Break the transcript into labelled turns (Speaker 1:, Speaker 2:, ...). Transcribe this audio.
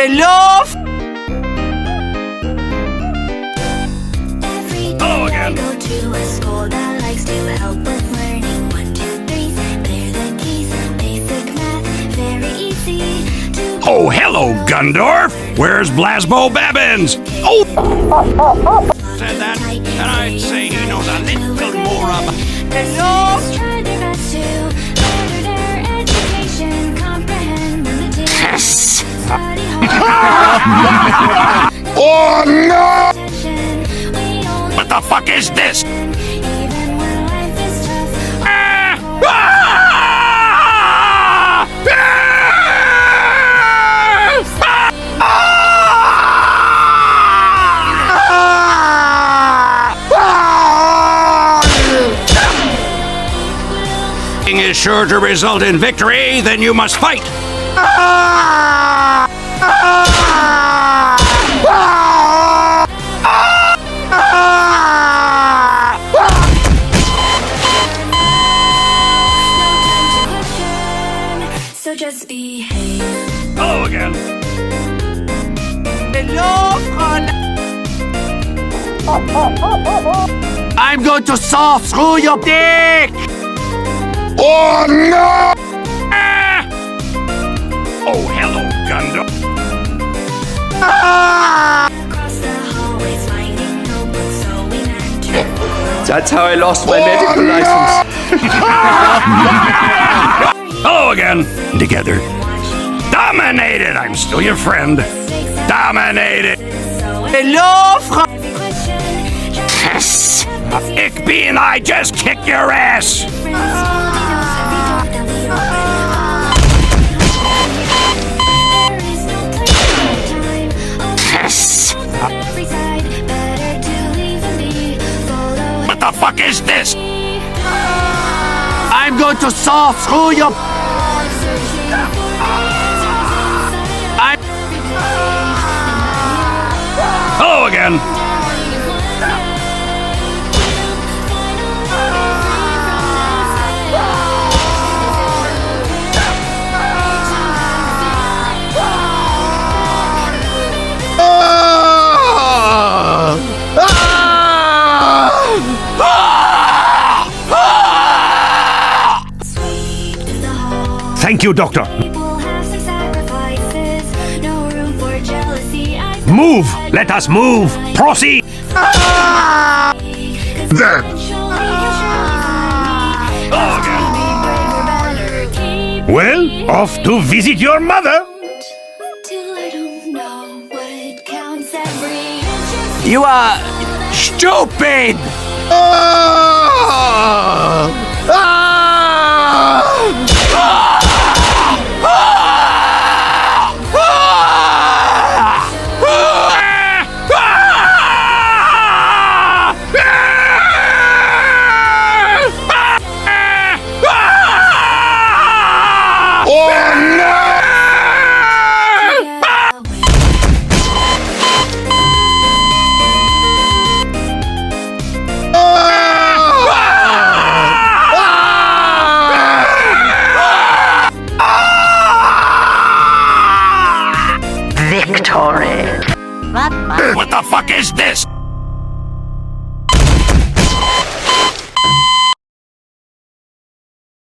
Speaker 1: Hello?
Speaker 2: Hello again.
Speaker 3: Go to a school that likes to help with learning. 1, 2, 3, they're the keys. Basic math, very easy to.
Speaker 2: Oh, hello, Gundorf. Where's Blasbo Babbins? Oh! Said that, and I'd say he knows a little more about.
Speaker 1: Hello?
Speaker 3: Try their best to better their education, comprehend limitations, study hard.
Speaker 2: Oh, no!
Speaker 3: Attention, we only
Speaker 2: What the fuck is this?
Speaker 3: even when life is tough.
Speaker 2: Is sure to result in victory, then you must fight.
Speaker 3: So just behave.
Speaker 2: Hello again.
Speaker 1: Hello, I'm going to saw through your dick!
Speaker 2: Oh no! Oh, hello, Gundam.
Speaker 3: Across the hallways, finding notebooks, so we enter.
Speaker 4: That's how I lost my medical license.
Speaker 2: Hello again. Together. Dominated. I'm still your friend. Dominated.
Speaker 1: Hello,
Speaker 2: Yes. Ich bin I just kick your ass. Yes. What the fuck is this?
Speaker 1: I'm going to saw through your.
Speaker 2: Hello again. Thank you, Doctor. Move! Let us move! Proceed! There! Well, off to visit your mother!
Speaker 1: You are stupid!
Speaker 2: What the fuck is this?